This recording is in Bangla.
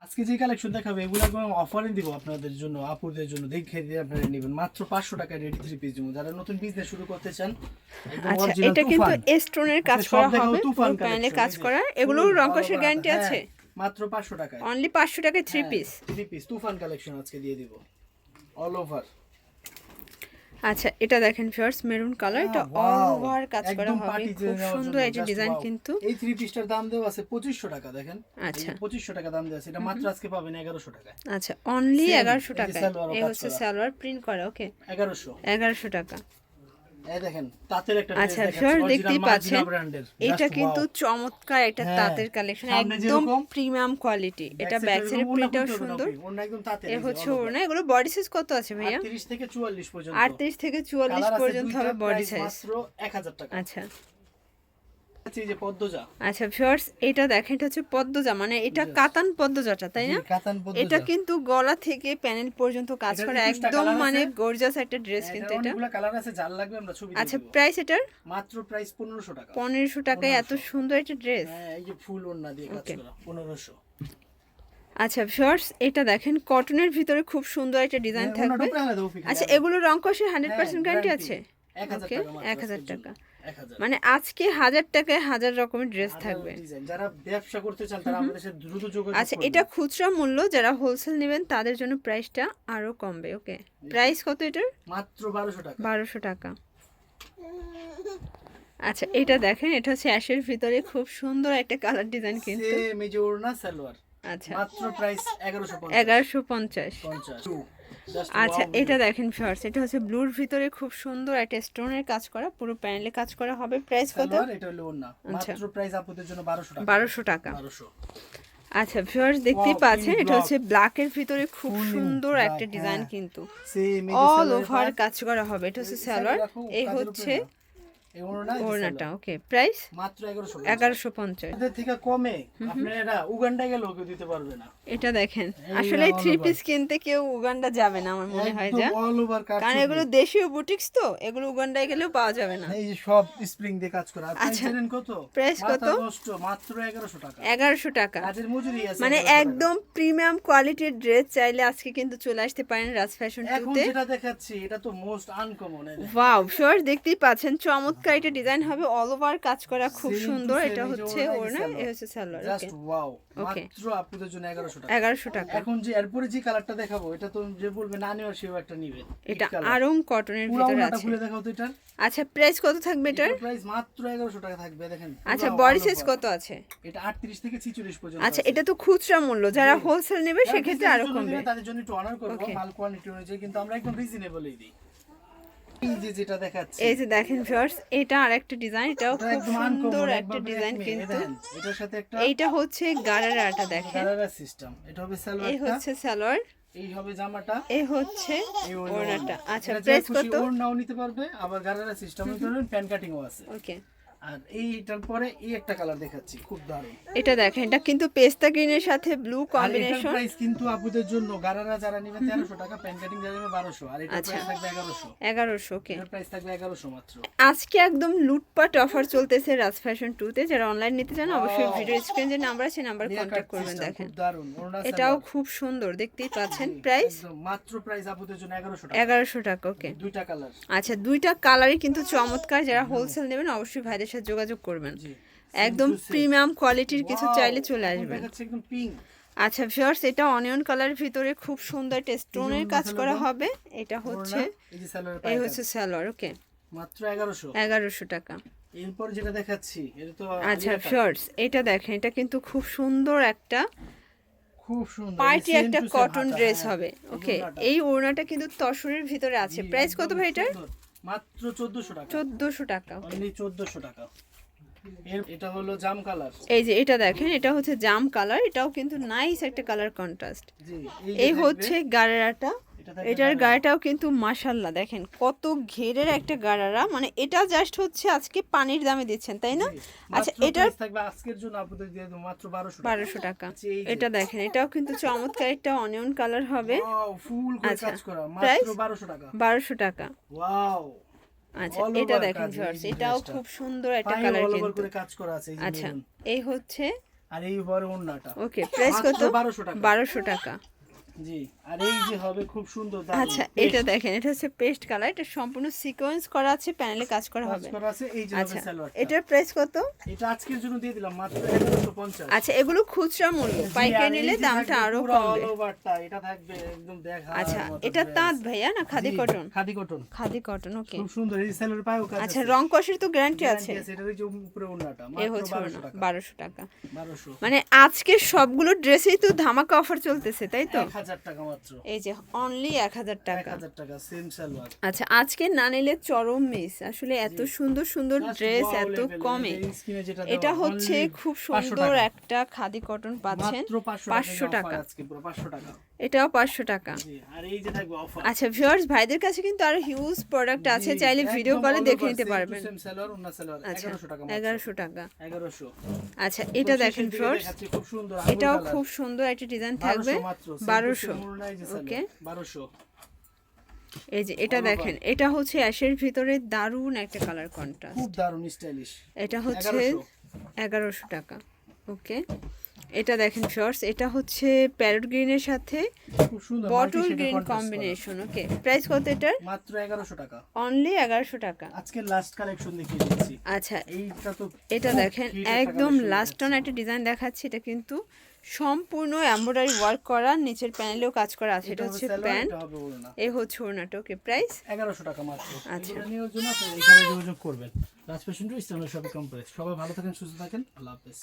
আজকে যে কালেকশন দেখাবো এগুলো একদম অফারে দিব আপনাদের জন্য, আপুদের জন্য। দেখে দিয়ে আপনারা নেবেন মাত্র 500 টাকায় রেডি 3 পিস দিব। যারা নতুন বিজনেস শুরু করতে চান, একদম আচ্ছা, অরিজিনাল এটা কিন্তু তুফান স্টোনের কাজ আজকে করা সব দেখাবো হবে, তুফান পুরো প্যানেলে কালেকশন। কাজ করা। এগুলো রংকশের গ্যারান্টি আছে? মাত্র 500 টাকায়, অনলি 500 টাকায় 3 পিস। 3 পিস তুফান কালেকশন আজকে দিয়ে দিব অল ওভার। আচ্ছা, এটা দেখেন ভিউয়ার্স, মেরুন কালার, এটা অল ওভার কাজ করা একদম হবে, পার্টি খুব নেওয়ার সুন্দর জন্য, একটা just ডিজাইন wow। কিন্তু। এই 3 পিসটার দাম দেওয়া আছে 2500 টাকা। দেখেন আচ্ছা, 2500 টাকা দাম দেওয়া আছে, এটা মাত্র আজকে পাবেন 1100 টাকায়। আচ্ছা, অনলি Same, 1100 এই যে টাকায়। সালোয়ারও এই কাজ হচ্ছে করা। সালোয়ার প্রিন্ট করা, ওকে 1100। 1100 টাকা। এই দেখেন তাঁতের একটা আচ্ছা ড্রেস ভিউয়ার, দেখাচ্ছি, দেখতেই অরিজিনাল পাচ্ছেন মার্জিনা ব্র্যান্ডের। এটা কিন্তু চমৎকার একটা হ্যাঁ, তাঁতের কালেকশন, সামনে একদম যেরকম, প্রিমিয়াম কোয়ালিটি। এটা ব্যাক সাইডের প্রিন্টটাও সুন্দর। ওড়না একদম তাঁতের। এর হচ্ছে ওড়না। এগুলো বডি সাইজ কত আছে ভাইয়া? 38 থেকে 44 পর্যন্ত। 38 থেকে 44 পর্যন্ত হবে বডি সাইজ। মাত্র 1000 টাকা। আচ্ছা এই যে পদ্মজা। আচ্ছা ভিউয়ার্স, এটা দেখেন, এটা হচ্ছে পদ্মজা, মানে এটা কাতান পদ্মজাটা, তাই না? জি, কাতান পদ্মজা। এটা কিন্তু গলা থেকে প্যানেল পর্যন্ত কাজ এটার করা, 21টা একদম কালার মানে আছে। গর্জিয়াস একটা ড্রেস হ্যাঁ, কিন্তু এটার এটা। অনেকগুলো কালার আছে, যার লাগবে আমরা ছবি দিয়ে আচ্ছা, দিব। প্রাইস এটার? মাত্র প্রাইস 1500 টাকা। 1500 টাকায় এত সুন্দর একটা ড্রেস। হ্যাঁ, এই যে ফুল ওড়না দিয়ে কাজ Okay. করা 1500। আচ্ছা ভিউয়ার্স, এটা দেখেন কটনের ভিতরে খুব সুন্দর একটা ডিজাইন হ্যাঁ, থাকবে। ওড়নাটা পুরো আলাদা অফিস। আচ্ছা, এগুলো রং কষের 100% গ্যারান্টি guarantee। আছে? 1000 ওকে, টাকা মাত্র 1000 আজকের টাকা। জন্য। 1000 মানে আজকে 1000 টাকায় 1000 রকমের ড্রেস থাকবে। ডিজাইন। যারা ব্যবসা করতে চান তারা আমাদের সাথে দ্রুত যোগাযোগ আচ্ছা, করবেন। এটা খুচরা মূল্য, যারা হোলসেল নেবেন তাদের জন্য প্রাইসটা আরো কমবে। ওকে, প্রাইস কত এটার? মাত্র 1200 টাকা। 1200 টাকা। আচ্ছা, এটা দেখেন, এটা হচ্ছে অ্যাশের ভিতরে খুব সুন্দর একটা কালার ডিজাইন কিন্তু। সেম এই যে ওড়না সালোয়ার। আচ্ছা, মাত্র প্রাইস 1150। 1150। 50। Just আচ্ছা, wow এটা video। দেখেন ভিউয়ার্স, এটা হচ্ছে ব্লুর ভিতরে খুব সুন্দর একটা স্টোনের কাজ করা, পুরো প্যানেলে কাজ করা হবে। প্রাইস কত? সালোয়ার, এটা হলো ওড়না। আচ্ছা। মাত্র প্রাইস আপনাদের জন্য 1200 টাকা। 1200 টাকা। 1200। আচ্ছা ভিউয়ার্স, দেখতেই Wow, পাচ্ছেন, in এটা block। হচ্ছে ব্ল্যাকের ভিতরে খুব Full in সুন্দর black, একটা ডিজাইন হ্যাঁ। কিন্তু। সেম এই যে অল সালোয়ারের ওভার পাড়। কাজ করা হবে। এটা হচ্ছে এই সালোয়ার, সাইডে রাখো, এই কাঁধের উপরে হচ্ছে না। এই ওড়না, এই যে ওড়নাটা। সালোয়ার। ওকে, প্রাইস মাত্র 1150। 1150। এদের থেকে কমে আপনারা উগান্ডা গেলেও কেউ দিতে পারবে না। এটা দেখেন, এই আসলে all 3 over। পিস কিনতে কেউ উগান্ডা যাবে না আমার মনে হয়, যা একদম অল ওভার কাজ। কারণ এগুলো দেশীয় বুটিক্স, তো এগুলো উগান্ডায় গেলেও পাওয়া যাবে না। এই যে সব স্প্রিং দিয়ে কাজ করা। আপনি আচ্ছা, জানেন কত? প্রাইস কত? মাথা নষ্ট, মাত্র 1100 টাকা। 1100 টাকা। কাজের মজুরি আছে মানে 1100 টাকা। একদম প্রিমিয়াম কোয়ালিটির ড্রেস চাইলে আজকে কিন্তু চলে আসতে পারেন রাজ ফ্যাশন এখন টুতে। যেটা দেখাচ্ছি এটা তো মোস্ট আনকমন। ওয়াও শিওর, দেখতেই পাচ্ছেন চমৎকার এটা ডিজাইন হবে, অল ওভার কাজ করা, খুব Same to সুন্দর। same, এটা এই যে হচ্ছে ওড়না, এই যে ওড়না, সালোয়ার। এই হচ্ছে সালোয়ার। ওকে, জাস্ট ওয়াও। Okay. মাত্র আপনাদের জন্য 1100 টাকা। 1100 টাকা। এখন যে এরপরে যে কালারটা দেখাবো এটা তো যে বলবে না নেওয়ার সেও একটা নিবে। এটা আরং কটনের পুরো ভিতরে ওড়নাটা আছে। খুলে দেখাও তো এটার। আচ্ছা, প্রাইস কত থাকবে এটার? প্রাইস মাত্র 1100 টাকা থাকবে। দেখেন আচ্ছা, পুরো বডি all সাইজ over। কত আছে? এটা 38 থেকে 46 পর্যন্ত আচ্ছা, আছে। এটা তো খুচরা মূল্য, যারা জি। হোলসেল নেবে যারা সেক্ষেত্রে business আরো এর জন্য কমবে। নেবে, তাদের জন্য একটু অনার করব Okay. মাল কোয়ালিটি অনুযায়ী, কিন্তু আমরা একদম রিজনেবলই দিই। এই যে যেটা দেখাচ্ছি এই যে দেখেন ভিউয়ার্স, এটা আরেকটা ডিজাইন, এটাও এটা খুব একদম সুন্দর আনকমন, একটা ডিজাইন কিন্তু। দেখেন এটার সাথে একটা এইটা হচ্ছে গারারাটা, দেখেন গারারা সিস্টেম। এটা হবে এই সালোয়ারটা, হচ্ছে সালোয়ার, এই হবে জামাটা, এই হচ্ছে এই হলো ওড়নাটা। ওড়না। আচ্ছা, এটা যে প্রাইস খুশি কত? ওড়নাও নিতে পারবে, আবার গারারা সিস্টেম নিতে পারবেন, প্যান কাটিংও আছে। ওকে, আর এইটার পরে এই একটা কালার দেখাচ্ছি, খুব দারুণ। এটা দেখেন, এটা কিন্তু পেস্তা গ্রিনের সাথে ব্লু আর এটার কম্বিনেশন। প্রাইস কিন্তু আপুদের জন্য গারারা যারা নেবে 1300 টাকা, প্যান কাটিং যারা নেবে 1200, আর এটার আচ্ছা। প্রাইস থাকবে 1100। 1100। ওকে, এটার প্রাইস থাকবে 1100 মাত্র। আজকে একদম লুটপাট অফার চলতেছে রাজ ফ্যাশন টুতে। যারা অনলাইন নিতে চান অবশ্যই ভিডিও স্ক্রিনে যে নাম্বার আছে নাম্বার Layer কন্ট্যাক্ট cut করবেন। system, দেখেন খুব দারুণ। ওড়না এটাও সালোয়ার। খুব সুন্দর, দেখতেই পাচ্ছেন। প্রাইস একদম মাত্র প্রাইস আপুদের জন্য 1100 টাকা। 1100 টাকা। ওকে, দুইটা কালার। আচ্ছা, দুইটা কালারই কিন্তু চমৎকার। যারা হোলসেল নেবেন অবশ্যই ভাইদের সাথে যোগাযোগ করবেন। জি, একদম প্রিমিয়াম কোয়ালিটির কিছু চাইলে চলে আসবেন। দেখাচ্ছে একদম পিঙ্ক। আচ্ছা ভিউয়ার্স, এটা অনিয়ন কালারের ভিতরে খুব সুন্দর স্টোনের কাজ করা হবে। এটা হচ্ছে, এই যে সালোয়ার এই হচ্ছে সালোয়ার। ওকে, মাত্র 1100। 1100 টাকা। এরপর যেটা দেখাচ্ছি এটা তো আচ্ছা আলিয়া কাট। ভিউয়ার্স, এটা দেখেন, এটা কিন্তু খুব সুন্দর একটা খুব সুন্দর পার্টি same একটা to same কটন হাতা, ড্রেস হ্যাঁ, হবে। এই ওকে, ওড়নাটা। এই ওড়নাটা কিন্তু তসরের ভিতরে আছে। জি, প্রাইস কত একদম ভাই এটার? সুন্দর। মাত্র 1400 টাকা। 1400 টাকা। অনলি 1400 টাকা। এটা হলো জাম কালার। এই যে এটা দেখেন, এটা হচ্ছে জাম কালার, এটাও কিন্তু নাইস একটা কালার কন্ট্রাস্ট। জি, এই হচ্ছে গারারাটা, এটা থাকবে এটার গারারা। গায়েটাও কিন্তু মাশাল্লাহ, দেখেন কত ঘেরের একটা গারারা। মানে এটা জাস্ট হচ্ছে আজকে পানির দামে দিচ্ছেন, তাই না? জি, আচ্ছা, মাত্র এটার price থাকবে আজকের জন্য আপনাদের দিয়ে দেব মাত্র 1200 টাকা। 1200 টাকা। আচ্ছা, এই যে। এটা দেখেন, এটাও কিন্তু চমৎকার একটা অনিয়ন কালার হবে। ওয়াও, ফুল করে আচ্ছা, কাজ করা, price? মাত্র 1200 টাকা। 1200 টাকা। ওয়াও, আচ্ছা, all এটা over দেখেন কাজ, ভিউয়ার্স, এই এটাও ড্রেসটা। খুব সুন্দর একটা পায়ে কালার all over কিন্তু। করে কাজ করা আছে, এই যে আচ্ছা, মেরুন। এই হচ্ছে আর এই হবে ওন্নাটা। ওকে, প্রাইস কত? 1200 টাকা। 1200 টাকা। জি, আর এই যে হবে খুব সুন্দর দারুণ আচ্ছা, এটা দেখেন, এটা হচ্ছে পেস্ট কালার, এটা সম্পূর্ণ সিকোয়েন্স করা আছে, প্যানেলে কাজ করা কাজ হবে। করা আছে। এই যে হবে আচ্ছা, সালোয়ারটা। এটার প্রাইস কত? এটা আজকের জন্য দিয়ে দিলাম মাত্র 1150। আচ্ছা, এগুলো খুচরা মূল্য, জি, পাইকারি আর এই নিলে যে দামটা থাকবে আরো পুরো কমবে। all overটা, এটা থাকবে একদম দেখা। আচ্ছা, এটা তাঁত ভাইয়া না khadi cotton? Khadi cotton. Khadi cotton, okay. খুব সুন্দর, এই সেলের পায়ও কাজ আচ্ছা, আছে। রং কষের তো গ্যারান্টি আছে। এটা যে উপরে ওন্নাটা এ মাত্র হচ্ছে 1200 টাকা। 1200 টাকা। 1200। মানে আজকে সবগুলো ড্রেসেই তো ধামাকা অফার চলতেছে, তাই তো? 1000 টাকা মাত্র। এই যে অনলি 1000 টাকা। 1000 টাকা সেম সালোয়ার। আচ্ছা, আজকে না নিলে চরম মিস, আসলে এত সুন্দর সুন্দর Just ড্রেস wow এত level, কমে। এই স্কিনে যেটা এটা দেওয়া, হচ্ছে only খুব 500 সুন্দর টাকা। একটা খাদি কটন পাচ্ছেন, মাত্র 500 500 টাকা টাকা। আজকে পুরো 500 টাকা। এটাও 500 টাকা। জি, আর এই যে থাকবে অফার। আচ্ছা ভিউয়ার্স, ভাইদের কাছে কিন্তু আরো হিউজ প্রোডাক্ট আছে, চাইলে ভিডিও কলে দেখে নিতে পারবেন। সেম সালোয়ার ওন্না সালোয়ার আচ্ছা, 1100 টাকা মাত্র। 1100 টাকা। 1100। আচ্ছা, এটা দেখেন পঁচিশের দিকে ভিউয়ার্স, দেখাচ্ছি, খুব সুন্দর এটাও আঙ্গুর খুব কালার। সুন্দর একটা ডিজাইন থাকবে। 1200 মাত্র। 1200। ওকে, ওকে, 1200। এই যে এটা দেখেন, এটা হচ্ছে অ্যাশের ভিতরে দারুণ একটা কালার কন্ট্রাস্ট। খুব দারুণ স্টাইলিশ। এটা হচ্ছে 1100 টাকা। ওকে, এটা দেখেন শর্টস, এটা হচ্ছে প্যারট গ্রিনের সাথে খুব সুন্দর bottle multi shade green contrast করা। কম্বিনেশন। ওকে, প্রাইস কত এটার? মাত্র 1100 টাকা। অনলি 1100 টাকা। আজকে লাস্ট কালেকশন দেখিয়ে দিচ্ছি। আচ্ছা, এইটা তো এটা খুব দেখেন, hit একটা একদম collection লাস্ট অন একটা ডিজাইন দেখাচ্ছি। এটা কিন্তু সম্পূর্ণ এমব্রয়ডারি ওয়ার্ক করা, নিচের প্যানেলেও কাজ করা আছে। এটা হচ্ছে সালোয়ার, প্যান্ট, এটা হবে ওড়না। এই হচ্ছে ওড়নাটা। ওকে, প্রাইস 1100 টাকা মাত্র। আচ্ছা। এগুলো নেওয়ার জন্য আপনি এখানে যোগাযোগ করবেন। Raj Fashion two Eastern Shopping Complex. সবাই ভালো থাকেন, সুস্থ থাকেন, আল্লাহ হাফেজ।